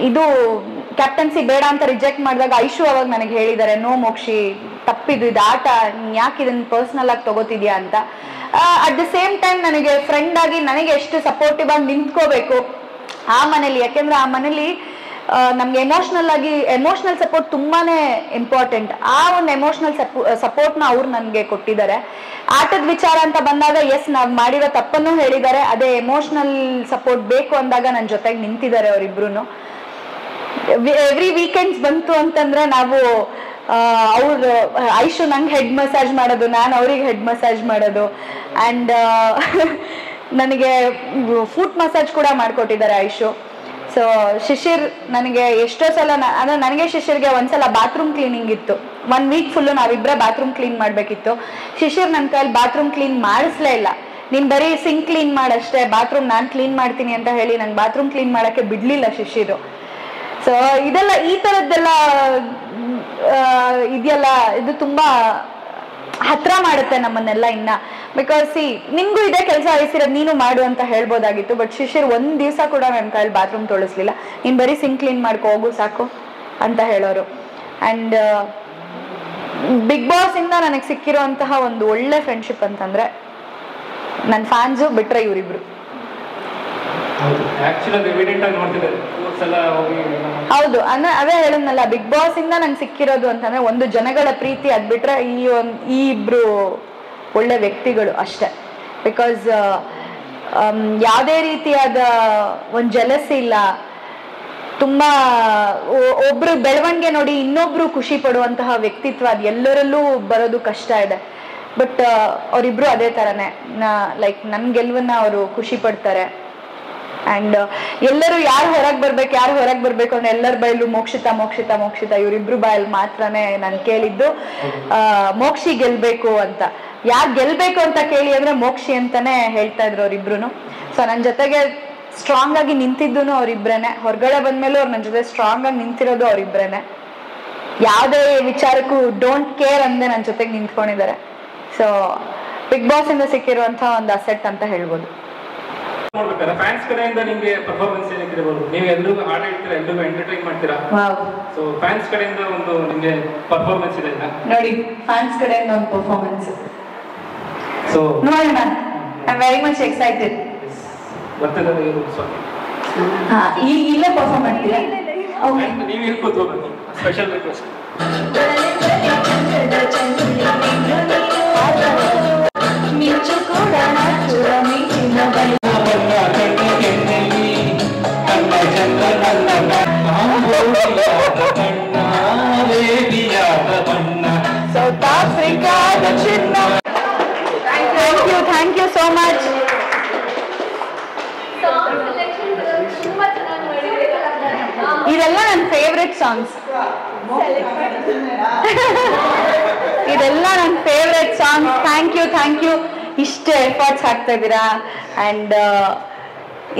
ಇದು ಕ್ಯಾಪ್ಟನ್ಸಿ ಬೇಡ ಅಂತ ರಿಜೆಕ್ಟ್ ಮಾಡಿದಾಗ ಐಶು ಅವಾಗ ನನಗೆ ಹೇಳಿದ್ದಾರೆ, ನೋ ಮೋಕ್ಷಿ ತಪ್ಪಿದು, ಇದು ಆಟ, ನೀನ್ ಯಾಕೆ ಇದನ್ನ ಪರ್ಸನಲ್ ಆಗಿ ತಗೋತಿದ್ಯಾ ಅಂತ. ಅಟ್ ದ ಸೇಮ್ ಟೈಮ್ ನನಗೆ ಫ್ರೆಂಡ್ ಆಗಿ ನನಗೆ ಎಷ್ಟು ಸಪೋರ್ಟಿವ್ ಆಗಿ ನಿಂತ್ಕೋಬೇಕು ಆ ಮನೇಲಿ. ಯಾಕೆಂದ್ರೆ ಆ ಮನೇಲಿ ನಮ್ಗೆ ಎಮೋಷನಲ್ ಸಪೋರ್ಟ್ ತುಂಬಾನೇ ಇಂಪಾರ್ಟೆಂಟ್. ಆ ಒಂದು ಎಮೋಷನಲ್ ಸಪೋರ್ಟ್ನ ಅವ್ರು ನನಗೆ ಕೊಟ್ಟಿದ್ದಾರೆ. ಆಟದ ವಿಚಾರ ಅಂತ ಬಂದಾಗ ಎಸ್ ನಾವ್ ಮಾಡಿರೋ ತಪ್ಪನ್ನು ಹೇಳಿದ್ದಾರೆ. ಅದೇ ಎಮೋಷನಲ್ ಸಪೋರ್ಟ್ ಬೇಕು ಅಂದಾಗ ನನ್ನ ಜೊತೆಗೆ ನಿಂತಿದ್ದಾರೆ ಅವರಿಬ್ರು. ಎವ್ರಿ ವೀಕೆಂಡ್ಸ್ ಬಂತು ಅಂತಂದ್ರೆ ನಾವು ಅವ್ರು ಐಶು ನಂಗೆ ಹೆಡ್ ಮಸಾಜ್ ಮಾಡೋದು, ನಾನು ಅವ್ರಿಗೆ ಹೆಡ್ ಮಸಾಜ್ ಮಾಡೋದು. ಅಂಡ್ ನನಗೆ ಫುಟ್ ಮಸಾಜ್ ಕೂಡ ಮಾಡ್ಕೊಟ್ಟಿದ್ದಾರೆ ಐಶು. ಸೊ ಶಿಶಿರ್ ನನಗೆ ಎಷ್ಟೋ ಸಲ ಅಂದ್ರೆ ನನಗೆ ಶಿಶಿರ್ಗೆ ಒಂದ್ಸಲ ಬಾತ್ರೂಮ್ ಕ್ಲೀನಿಂಗ್ ಇತ್ತು. 1 ವೀಕ್ ಫುಲ್ಲು ನಾವಿಬ್ಬರೇ ಬಾತ್ರೂಮ್ ಕ್ಲೀನ್ ಮಾಡ್ಬೇಕಿತ್ತು. ಶಿಶಿರ್ ನನ್ನ ಕೈಯಲ್ಲಿ ಬಾತ್ರೂಮ್ ಕ್ಲೀನ್ ಮಾಡಿಸ್ಲೇ ಇಲ್ಲ. ನೀನ್ ಬರೀ ಸಿಂಕ್ ಕ್ಲೀನ್ ಮಾಡಷ್ಟೇ, ಬಾತ್ರೂಮ್ ನಾನು ಕ್ಲೀನ್ ಮಾಡ್ತೀನಿ ಅಂತ ಹೇಳಿ ನಂಗೆ ಬಾತ್ರೂಮ್ ಕ್ಲೀನ್ ಮಾಡಕ್ಕೆ ಬಿಡ್ಲಿಲ್ಲ ಶಿಶಿರು. ಸೊ ಇದೆಲ್ಲ ಈ ತರದ್ದೆಲ್ಲ ಇದೆಯಲ್ಲ, ಇದು ತುಂಬಾ ಹತ್ರ ಮಾಡುತ್ತೆ ನಮ್ಮನ್ನೆಲ್ಲ ಇನ್ನ. ಬಿಕಾಸ್ ನಿಂಗೂ ಇದೇ ಕೆಲಸ ವಹಿಸಿರೋದು, ನೀನು ಮಾಡು ಅಂತ ಹೇಳ್ಬೋದಾಗಿತ್ತು. ಬಟ್ ಶಿಶಿರ್ ಒಂದ್ ದಿವಸ ಕೂಡ ನನ್ನ ಕೈಯಲ್ಲಿ ಬಾತ್ರೂಮ್ ತೊಳಸ್ಲಿಲ್ಲ. ನೀನ್ ಬರೀ ಸಿಂಕ್ ಕ್ಲೀನ್ ಮಾಡ್ಕೊ ಹೋಗು ಸಾಕು ಅಂತ ಹೇಳೋರು. ಅಂಡ್ ಬಿಗ್ ಬಾಸ್ ಇಂದ ನನಗೆ ಸಿಕ್ಕಿರುವಂತಹ ಒಂದು ಒಳ್ಳೆ ಫ್ರೆಂಡ್ಶಿಪ್ ಅಂತಂದ್ರೆ ನನ್ನ ಫ್ಯಾನ್ಸು ಬಿಟ್ರೆ ಇವರಿಬ್ರು. ಹೌದು, ಅಂದ್ರೆ ಅದೇ ಹೇಳಿದ್ನಲ್ಲ, ಬಿಗ್ ಬಾಸ್ ಇಂದ ನಂಗೆ ಸಿಕ್ಕಿರೋದು ಅಂತಂದ್ರೆ ಒಂದು ಜನಗಳ ಪ್ರೀತಿ, ಅದ್ ಬಿಟ್ರೆ ಈ ಇಬ್ರು ಒಳ್ಳೆ ವ್ಯಕ್ತಿಗಳು ಅಷ್ಟೇ. ಬಿಕಾಸ್ ಯಾವುದೇ ರೀತಿಯಾದ ಒಂದು ಜಲಸಿ ಇಲ್ಲ. ತುಂಬಾ ಒಬ್ರು ಬೆಳವಣಿಗೆ ನೋಡಿ ಇನ್ನೊಬ್ರು ಖುಷಿ ಪಡುವಂತಹ ವ್ಯಕ್ತಿತ್ವ ಅದು ಎಲ್ಲರಲ್ಲೂ ಬರೋದು ಕಷ್ಟ ಇದೆ. ಬಟ್ ಅವರಿಬ್ರು ಅದೇ ತರನೇ ಲೈಕ್ ನನ್ ಗೆಲುವನ್ನ ಅವರು ಖುಷಿ ಪಡ್ತಾರೆ. ಅಂಡ್ ಎಲ್ಲರೂ ಯಾರು ಹೊರಗೆ ಬರ್ಬೇಕು ಅಂದ್ರೆ ಎಲ್ಲರ ಬಾಯಲ್ಲೂ ಮೋಕ್ಷಿತಾ ಮೋಕ್ಷಿತಾ ಮೋಕ್ಷಿತಾ ಇವರಿಬ್ರು ಬಾಯಲ್ಲಿ ಮಾತ್ರನೇ ನಾನು ಕೇಳಿದ್ದು ಮೋಕ್ಷಿ ಗೆಲ್ಬೇಕು ಅಂತ. ಯಾರು ಗೆಲ್ಬೇಕು ಅಂತ ಕೇಳಿ ಅಂದ್ರೆ ಮೋಕ್ಷಿ ಅಂತಾನೆ ಹೇಳ್ತಾ ಇದ್ರು ಅವರಿಬ್ರು. ಸೊ ನನ್ನ ಜೊತೆಗೆ ಸ್ಟ್ರಾಂಗ್ ಆಗಿ ನಿಂತಿದ್ದು ಅವರಿಬ್ರೇನೆ. ಹೊರಗಡೆ ಬಂದ್ಮೇಲೆ ಅವ್ರು ನನ್ನ ಜೊತೆ ಸ್ಟ್ರಾಂಗ್ ಆಗಿ ನಿಂತಿರೋದು ಅವರಿಬ್ರೇನೆ. ಯಾವುದೇ ವಿಚಾರಕ್ಕೂ ಡೋಂಟ್ ಕೇರ್ ಅಂದೆ ನನ್ನ ಜೊತೆಗೆ ನಿಂತ್ಕೊಂಡಿದ್ದಾರೆ. ಸೊ ಬಿಗ್ ಬಾಸ್ ಇಂದ ಸಿಕ್ಕಿರುವಂತಹ ಒಂದು ಅಸೆಟ್ ಅಂತ ಹೇಳ್ಬೋದು. ಫ್ಯಾನ್ಸ್ ಕಡೆಯಿಂದ ನಿಮಗೆ ಪರ್ಫಾರ್ಮೆನ್ಸ್ ಏನಿರ್ಬೋದು, ನೀವು ಎಲ್ರಿಗೂ ಹಾಡು ಹೇಳ್ತೀರಾ, ಎಲ್ರಿಗೂ ಎಂಟರ್ಟೈನ್ ಮಾಡ್ತೀರಾ. ಸೊ ಫ್ಯಾನ್ಸ್ ಕಡೆಯಿಂದ ಒಂದು ನಿಮಗೆ ಪರ್ಫಾರ್ಮೆನ್ಸ್ ಇದೆ ನೋಡಿ, ಫ್ಯಾನ್ಸ್ ಕಡೆಯಿಂದ ಒಂದು ಪರ್ಫಾರ್ಮೆನ್ಸ್ ಸೊ ನೋಡೋಣ. I am very much excited. ಈಗ ಇಲ್ಲೇ ಪರ್ಫಾರ್ಮ್ ಮಾಡ್ತೀರಾ? ನೀವು ಇಲ್ಲಿ ಕೂತ್ಕೋಬೇಕು. Special request. ಸೌತ್ ಆಫ್ರಿಕಾದ ಚಿನ್ನ. Thank you thank you so much. ಇದೆಲ್ಲ ನನ್ನ ಫೇವ್ರೆಟ್ ಸಾಂಗ್ಸ್, ಇದೆಲ್ಲ ನನ್ನ ಫೇವ್ರೆಟ್ ಸಾಂಗ್ಸ್. ಥ್ಯಾಂಕ್ ಯು ಇಷ್ಟು ಎಫರ್ಟ್ಸ್ ಹಾಕ್ತಾ ಇದ್ದೀರಾ. ಆ್ಯಂಡ್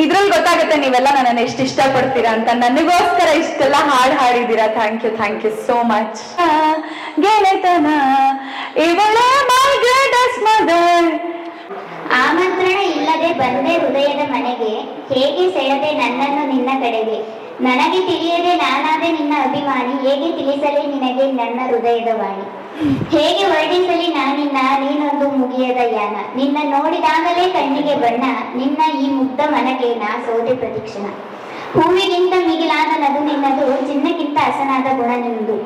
ಇದ್ರಲ್ಲಿ ಗೊತ್ತಾಗುತ್ತೆ ನೀವೆಲ್ಲ ನನ್ನನ್ನು ಎಷ್ಟು ಇಷ್ಟಪಡ್ತೀರಾ ಅಂತ. ನನಗೋಸ್ಕರ ಇಷ್ಟೆಲ್ಲ ಹಾಡಿದ್ದೀರಾ. Thank you so much. ಗೆಳೆತನ ಇವಳೇ ಮೈ ಗ್ರೇಟೆಸ್ಟ್ ಮದರ್. ಆಮಂತ್ರಣ ಇಲ್ಲದೆ ಬಂದೆ ಹೃದಯದ ಮನೆಗೆ, ಹೇಗೆ ಸೆಳೆದೆ ನನ್ನನ್ನು ನಿನ್ನ ಕಡೆಗೆ. ನನಗೆ ತಿಳಿಯದೆ ನಾನಾದೆ ನಿನ್ನ ಅಭಿಮಾನಿ, ಹೇಗೆ ತಿಳಿಸಲಿ ನಿನಗೆ ನನ್ನ ಹೃದಯದ ವಾಣಿ. ಹೇಗೆ ವರ್ಣಿಸಲಿ ನಾನಿನ್ನ ನೀನೊಂದು ಮುಗಿಯದ ಯಾನ. ನಿನ್ನ ನೋಡಿದಾಗಲೇ ಕಣ್ಣಿಗೆ ಬಣ್ಣ, ನಿನ್ನ ಈ ಮುಗ್ಧ ಮನಗೆ ನಾ ಸೋದೆ ಪ್ರತಿಕ್ಷಣ. ಹೂವಿಗಿಂತ ಮಿಗಿಲಾದ ನದು ನಿನ್ನದು, ಚಿನ್ನಕ್ಕಿಂತ ಹಸನಾದ ಗುಣ ನಿನ್ನದು.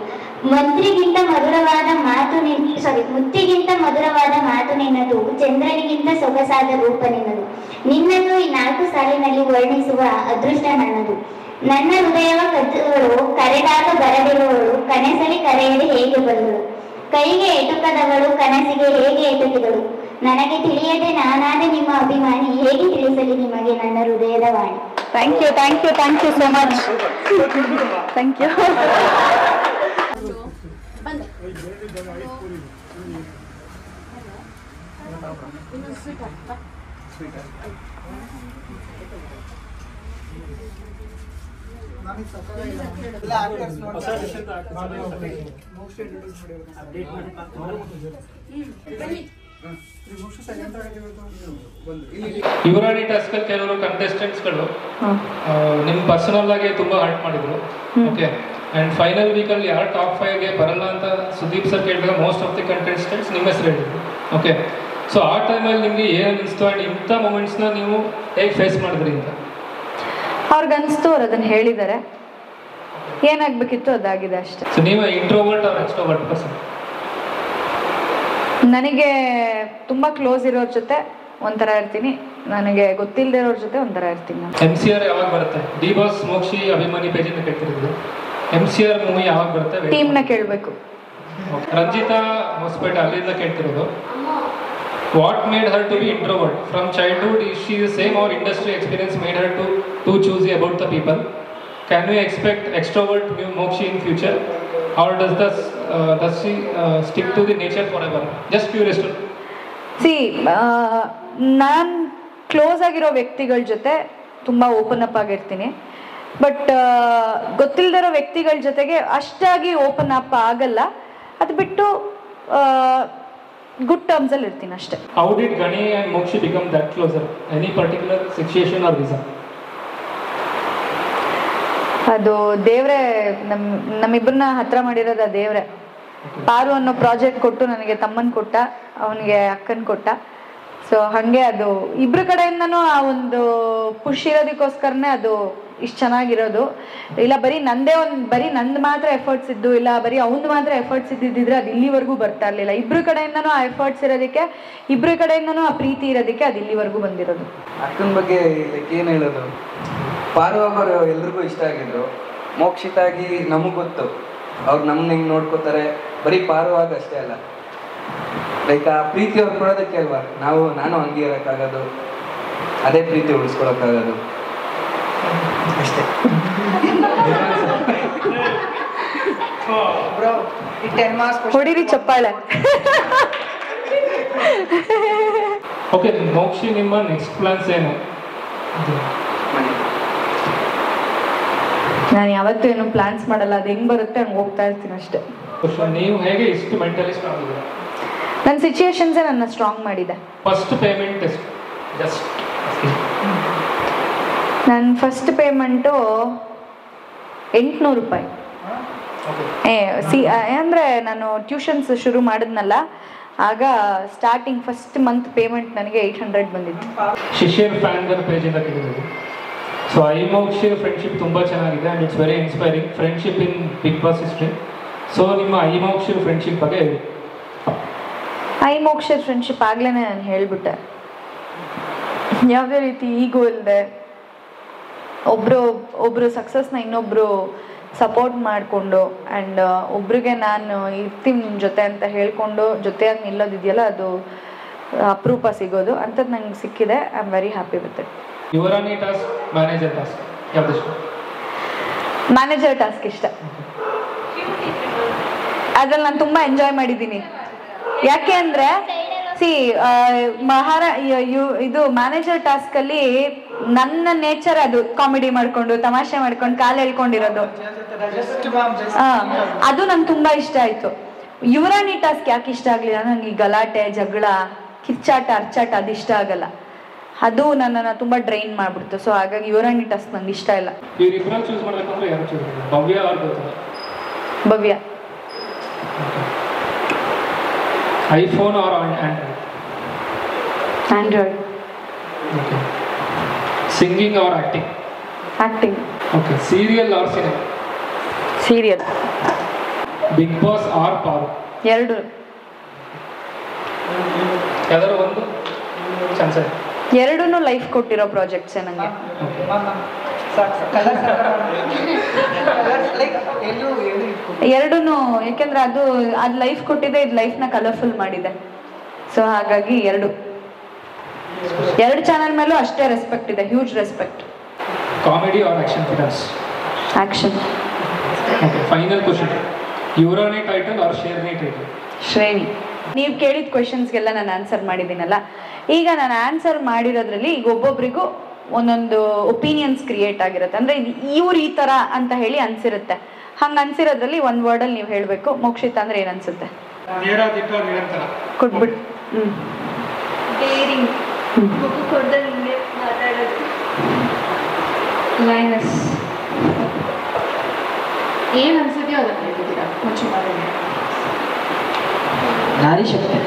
ಮುತ್ತಿಗಿಂತ ಮಧುರವಾದ ಮಾತು ನಿನ್ನದು, ಚಂದ್ರನಿಗಿಂತ ಸೊಗಸಾದ ರೂಪ ನಿನ್ನದು. ನಿನ್ನದು ಈ 4 ಸಾಲಿನಲ್ಲಿ ವರ್ಣಿಸುವ ಅದೃಷ್ಟ ನನ್ನದು. ನನ್ನ ಹೃದಯವ ಕದ್ದುಗಳು ಕರೆದಾಗ ಬರದಿರುವವಳು, ಕನಸಲಿ ಕರೆಯದೆ ಹೇಗೆ ಬಂದಳು. ಕೈಗೆ ಎಟುಕದವಳು ಕನಸಿಗೆ ಹೇಗೆ ಎಟುಕಿದಳು. ನನಗೆ ತಿಳಿಯದೆ ನಾನಾದೆ ನಿಮ್ಮ ಅಭಿಮಾನಿ, ಹೇಗೆ ತಿಳಿಸಲಿ ನಿಮಗೆ ನನ್ನ ಹೃದಯದ ವಾಣಿ. Thank you so much. Thank you. ಯುವರಾಣಿ ಟಾಸ್ಕ್ ಅಲ್ಲಿ ಕೆಲವರು ಕಂಟೆಸ್ಟೆಂಟ್ಸ್ಗಳು ನಿಮ್ ಪರ್ಸನಲ್ ಆಗಿ ತುಂಬಾ ಹರ್ಟ್ ಮಾಡಿದ್ರು. ಓಕೆ, ಅಂಡ್ ಫೈನಲ್ ವೀಕ್ ಅಲ್ಲಿ ಯಾರು ಟಾಪ್ 5 ಗೆ ಬರಲ್ಲ ಅಂತ ಸುದೀಪ್ ಸರ್ ಕೇಳಿದಾಗ ಮೋಸ್ಟ್ ಆಫ್ ದಿ ಕಂಟೆಸ್ಟೆಂಟ್ಸ್ ನಿಮ್ಮ ಹೆಸರು ಹೇಳಿದ್ರು. ಓಕೆ, ಸೊ ಆ ಟೈಮಲ್ಲಿ ನಿಮ್ಗೆ ಏನು ಅನಿಸ್ತು ಅಂಡ್ ಇಂಥ ಮೂಮೆಂಟ್ಸ್ನ ನೀವು ಹೇಗೆ ಫೇಸ್ ಮಾಡಿದ್ರಿ ಅಂತ? ಅವ್ರಿಗನ್ಸ್ತು, ಅವ್ರು ಅದನ್ನ ಹೇಳಿದ್ದಾರೆ. ಏನಾಗಬೇಕಿತ್ತು ಅದಾಗಿದೆ ಅಷ್ಟೇ. ಸೊ ನೀವು ಇಂಟ್ರೋವರ್ಟ್ ಆರ್ ಎಕ್ಸ್ಟ್ರೋವರ್ಟ್ ಪರ್ಸನ್? ನನಗೆ ತುಂಬ ಕ್ಲೋಸ್ ಇರೋರ ಜೊತೆ ಒಂಥರ ಇರ್ತೀನಿ, ನನಗೆ ಗೊತ್ತಿಲ್ಲದೆ ಇರೋರ ಜೊತೆ ಒಂಥರ ಇರ್ತೀನಿ. MCR ಯಾವಾಗ ಬರುತ್ತೆ? ಡಿ ಬಾಸ್ ಮೋಕ್ಷಿ ಅಭಿಮಾನಿ ಪೇಜಿಂದ ಕೇಳ್ತಿರೋದು. MCR ಮೂವಿ ಯಾವಾಗ ಬರುತ್ತೆ? ಟೀಮ್ನ ಕೇಳಬೇಕು. ರಂಜಿತಾ ಹೊಸಪೇಟೆ ಅಲ್ಲಿಂದ ಕೇಳ್ತಿರೋದು. What made her to be introvert from childhood? Is she the same or industry experience made her to choose about the people? Can we expect extrovert Mokshi in future, or does she stick to the nature forever? Just curious to C, ನಾನು close ಆಗಿರೋ ವ್ಯಕ್ತಿಗಳ ಜೊತೆ ತುಂಬ open up ಆಗಿರ್ತೀನಿ. But ಗೊತ್ತಿಲ್ಲದಿರೋ ವ್ಯಕ್ತಿಗಳ ಜೊತೆಗೆ ಅಷ್ಟಾಗಿ open up ಆಗಲ್ಲ. ಅದು ಬಿಟ್ಟು ಗುಡ್ ಟರ್ಮ್ಸಲ್ಲಿ ಇರ್ತೀನಿ ಅಷ್ಟೇ. How did Gani and Mokshi become that closer? Any particular situation or reason? ಅದು ದೇವ್ರೆ ನಮ್ಮಿಬ್ಬರನ್ನ ಹತ್ರ ಮಾಡಿರೋದು ದೇವ್ರೆ. ಪಾರು ಅನ್ನೋ ಪ್ರಾಜೆಕ್ಟ್ ಕೊಟ್ಟು ನನಗೆ ತಮ್ಮನ್ ಕೊಟ್ಟ, ಅವನಿಗೆ ಅಕ್ಕನ್ ಕೊಟ್ಟ. ಸೊ ಹಾಗೆ ಅದು ಇಬ್ರ ಕಡೆಯಿಂದನೂ ಆ ಒಂದು ಖುಷಿ ಇರೋದಕ್ಕೋಸ್ಕರನೇ ಅದು ಇಷ್ಟು ಚೆನ್ನಾಗಿರೋದು. ಇಲ್ಲ ಬರೀ ನಂದು ಮಾತ್ರ ಎಫರ್ಟ್ಸ್ ಇದ್ದು, ಇಲ್ಲ ಬರೀ ಅವ್ನು ಮಾತ್ರ ಎಫರ್ಟ್ಸ್ ಇದ್ದಿದ್ರೆ ಅದು ಇಲ್ಲಿವರೆಗೂ ಬರ್ತಾ ಇರಲಿಲ್ಲ. ಇಬ್ರ ಕಡೆಯಿಂದನೂ ಆ ಎಫರ್ಟ್ಸ್ ಇರೋದಕ್ಕೆ, ಇಬ್ರ ಕಡೆಯಿಂದನೂ ಆ ಪ್ರೀತಿ ಇರೋದಕ್ಕೆ ಅದು ಇಲ್ಲಿವರೆಗೂ ಬಂದಿರೋದು. ಅಕ್ಕನ ಬಗ್ಗೆ ಏನು ಹೇಳೋದು? ಪಾರು ಅವರು ಎಲ್ರಿಗೂ ಇಷ್ಟ ಆಗಿದ್ರು. ಮೋಕ್ಷಿತಾಗಿ ನಮಗೆ ಗೊತ್ತು ಅವ್ರು ನಮ್ಮನ್ನ ಹೆಂಗೆ ನೋಡ್ಕೋತಾರೆ. ಬರೀ ಪಾರುವಾಗ ಅಷ್ಟೇ ಅಲ್ಲ, ಲೈಕ್ ಆ ಪ್ರೀತಿ ಅವ್ರು ಕೊಡೋದಕ್ಕೆ ಅಲ್ವಾ ನಾನು ಹಂಗೆ ಇರೋಕ್ಕಾಗೋದು, ಅದೇ ಪ್ರೀತಿ ಉಳಿಸ್ಕೊಳಕ್ಕಾಗೋದು ಅಷ್ಟೇ. ಹೊಡಿರಿ ಚಪ್ಪಾಳೆ. ಓಕೆ, ಮೋಕ್ಷಿ ನಿಮ್ಮ ನೆಕ್ಸ್ಟ್ ಪ್ಲಾನ್ಸ್ ಏನು? ನಾನು ಯಾವತ್ತೂ ಏನು ಪ್ಲಾನ್ಸ್ ಮಾಡಲ್ಲ, ಅದು ಹೆಂಗ್ ಬರುತ್ತೆ ಹಂಗೆ ಹೋಗ್ತಾ ಇರ್ತೀನಿ ಅಷ್ಟೇ. ನೀವು ಹೇಗೆ ಇಷ್ಟು ಮೆಂಟಲಿ ಸ್ಟ್ರಾಂಗ್ ಆಗಿದ್ದೀರಾ? ನನ್ನ ಸಿಚುಯೇಷನ್ಸೇ ನನ್ನ ಸ್ಟ್ರಾಂಗ್ ಮಾಡಿದೆ. ಫಸ್ಟ್ ಪೇಮೆಂಟ್ ಎಷ್ಟು? ಜಸ್ಟ್ ನನ್ನ ಫಸ್ಟ್ ಪೇಮೆಂಟು 800 ರೂಪಾಯಿ. ಅಂದರೆ ನಾನು ಟ್ಯೂಷನ್ಸ್ ಶುರು ಮಾಡಿದ್ನಲ್ಲ, ಆಗ ಸ್ಟಾರ್ಟಿಂಗ್ ಫಸ್ಟ್ ಮಂತ್ ಪೇಮೆಂಟ್ ನನಗೆ 800 ಬಂದಿತ್ತು. ಶಿಷ್ಯರ್ ಫ್ಯಾನ್ಗರ್ ಪೇಜಿಂದ ಕೇಳಿದ್ರು. ಸೊ ಐಮೋಕ್ಷಿ ಫ್ರೆಂಡ್ಶಿಪ್ ತುಂಬ ಚೆನ್ನಾಗಿದೆ and it's very inspiring friendship in Bigg Boss history. So ನಿಮ್ಮ ಐಮೋಕ್ಷಿ ಫ್ರೆಂಡ್ಶಿಪ್ ಬಗ್ಗೆ ಹೇಳಿ. ಐಮೋಕ್ಷ ಫ್ರೆಂಡ್ಶಿಪ್ ಆಗಲೇ ನಾನು ಹೇಳಿಬಿಟ್ಟೆ. ಯಾವುದೇ ರೀತಿ ಈಗೋ ಇಲ್ಲದೆ ಒಬ್ಬರು ಸಕ್ಸಸ್ನ ಇನ್ನೊಬ್ಬರು ಸಪೋರ್ಟ್ ಮಾಡಿಕೊಂಡು ಆ್ಯಂಡ್ ಒಬ್ರಿಗೆ ನಾನು ಇರ್ತೀನಿ ನಿಮ್ಮ ಜೊತೆ ಅಂತ ಹೇಳ್ಕೊಂಡು ಜೊತೆಯಾಗಿ ನಿಲ್ಲೋದಿದೆಯಲ್ಲ, ಅದು ಅಪರೂಪ ಸಿಗೋದು ಅಂಥದ್ದು ನಂಗೆ ಸಿಕ್ಕಿದೆ. I am very happy with it. Yuvarani task, manager task ಯಾವ್ದು ಇಷ್ಟ? ಮ್ಯಾನೇಜರ್ ಟಾಸ್ಕ್ ಇಷ್ಟ. ಅದ್ರಲ್ಲಿ ನಾನು ತುಂಬ ಎಂಜಾಯ್ ಮಾಡಿದ್ದೀನಿ. ಯಾಕೆ ಅಂದರೆ ಇದು ಮ್ಯಾನೇಜರ್ ಟಾಸ್ಕಲ್ಲಿ ನನ್ನ ನೇಚರ್ ಅದು ಕಾಮಿಡಿ ಮಾಡ್ಕೊಂಡು ತಮಾಷೆ ಮಾಡ್ಕೊಂಡು ಕಾಲು ಎಳ್ಕೊಂಡಿರೋದು, ಅದು ನಂಗೆ ತುಂಬ ಇಷ್ಟ ಆಯಿತು. ಯುವರಾಣಿ ಟಾಸ್ಕ್ ಯಾಕೆ ಇಷ್ಟ ಆಗಲಿಲ್ಲ, ನನಗೆ ಈ ಗಲಾಟೆ ಜಗಳ ಕಿಚ್ಚಾಟ ಅರ್ಚಾಟ ಅದು ಇಷ್ಟ ಆಗಲ್ಲ, ಅದು ನನ್ನನ್ನು ತುಂಬ ಡ್ರೈನ್ ಮಾಡಿಬಿಡ್ತು. ಸೊ ಹಾಗಾಗಿ ಯುವರಾಣಿ ಟಾಸ್ಕ್ ನಂಗೆ ಇಷ್ಟ ಇಲ್ಲ. ಇವರಿಬ್ಬರು ಚೂಸ್ ಮಾಡಬೇಕಂದ್ರೆ ಯಾರು ಚೂಸ್ ಮಾಡ್ತಾರೆ? ಭವ್ಯ ಅವ್ರು ಗೊತ್ತಿಲ್ಲ. Bhavya. IPhone or Android? Android. Okay. Singing or acting? Acting. Okay. Serial or cinema? Serial. Bigg Boss or Paaru? ಎರಡು. ಯಾವ್ದಾದ್ರು ಒಂದು ಚಾನ್ಸ್? ಎರಡೂ ಲೈಫ್ ಕೊಟ್ಟಿರೋ ಪ್ರಾಜೆಕ್ಟ್ಸೇ ನನಗೆ. ಎರಡೂ ಯಾಕೆಂದ್ರೆ ಅದು ಲೈಫ್ ಕೊಟ್ಟಿದೆ, ಇದು ಲೈಫ್ನ ಕಲರ್ಫುಲ್ ಮಾಡಿದೆ. ಸೊ ಹಾಗಾಗಿ ಎರಡು ಚಾನಲ್ ಮೇಲೂ ಅಷ್ಟೇ ರೆಸ್ಪೆಕ್ಟ್ ಇದೆ, huge respect. Comedy or action films? Action. Okay. Final question, Yuvarani title or Sherni title? Shreni. ನೀವು ಕೇಳಿದ ಕ್ವೆಶನ್ಸ್ಗೆಲ್ಲ ನಾನು ಆನ್ಸರ್ ಮಾಡಿದ್ದೀನಲ್ಲ, ಈಗ ನಾನು ಆನ್ಸರ್ ಮಾಡಿರೋದ್ರಲ್ಲಿ ಈಗ ಒಬ್ಬೊಬ್ರಿಗೂ ಒಂದೊಂದು ಒಪಿನಿಯನ್ಸ್ ಕ್ರಿಯೇಟ್ ಆಗಿರುತ್ತೆ. ಅಂದರೆ ಇವ್ರು ಈ ಥರ ಅಂತ ಹೇಳಿ ಅನ್ಸಿರುತ್ತೆ. ಹಂಗೆ ಅನ್ಸಿರೋದ್ರಲ್ಲಿ ಒಂದು ವರ್ಡಲ್ಲಿ ನೀವು ಹೇಳಬೇಕು. ಮೋಕ್ಷಿತ ಅಂದರೆ ಏನು ಅನ್ಸುತ್ತೆ? ಕೊಟ್ಬಿಟ್ಟು. ಡೇರಿಂಗ್. ಬುಕ್ ಕೊಡ್ದೆ ನಿಮಗೆ ಮಾತಾಡೋದು. ಲೈನಸ್. ಏನು ಅನ್ಸುತ್ತೆಯೋ ಅದನ್ನು ಹೇಳ್ತಿದ್ದೀರಾ ಮುಚ್ಚು ಮಾಡಿ. ನಾರಿ ಶಕ್ತಿ.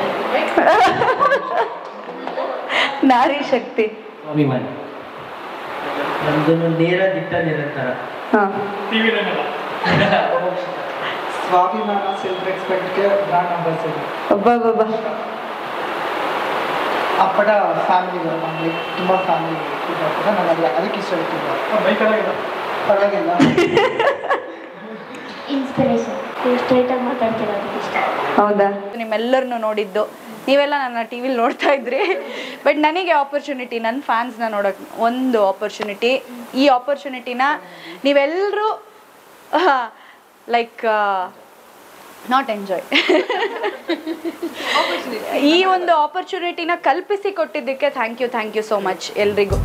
ನಾರಿ ಶಕ್ತಿ. ಅಭಿಮಾನಿ. ನಮ್ದು ನೇರ ದಿಟ್ಟ ನಿರಂತರ. ಸ್ವಾಭಿಮಾನ, ಸೆಲ್ಫ್ ರೆಸ್ಪೆಕ್ಟ್ಗೆ ಬ್ರಾಂಡ್ ಅಂಬಾಸಿಡರ್. ಒಬ್ಬ ಅಪ್ಪಟ ಫ್ಯಾಮಿಲಿ ನಮಗೆ ತುಂಬ ಫ್ಯಾಮಿಲಿ ಇದ್ದಾರೆ. ನನಗೆ ಅದಕ್ಕೆ ಇಷ್ಟ ಆಯ್ತು. ಪರವಾಗಿಲ್ಲ. ಇನ್ಸ್ಪಿರೇಷನ್. ಸ್ಟ್ರೈಟಾಗಿ ಮಾತಾಡ್ತಿರೋದು ಇಷ್ಟ. ಹೌದಾ? ನಿಮ್ಮೆಲ್ಲರನ್ನು ನೋಡಿದ್ದು, ನೀವೆಲ್ಲ ನನ್ನ ಟಿ ವಿಲಿ ನೋಡ್ತಾ ಇದ್ರಿ. ಬಟ್ ನನಗೆ ಆಪರ್ಚುನಿಟಿ, ನನ್ನ ಫ್ಯಾನ್ಸ್ನ ನೋಡೋಕೆ ಒಂದು ಆಪರ್ಚುನಿಟಿ. ಈ ಆಪರ್ಚುನಿಟಿನ ನೀವೆಲ್ಲರೂ ಲೈಕ್ ನಾಟ್ ಎಂಜಾಯ್ ಈ ಒಂದು ಆಪರ್ಚುನಿಟಿನ ಕಲ್ಪಿಸಿ ಕೊಟ್ಟಿದ್ದಕ್ಕೆ ಥ್ಯಾಂಕ್ ಯು ಸೋ ಮಚ್ ಎಲ್ರಿಗೂ.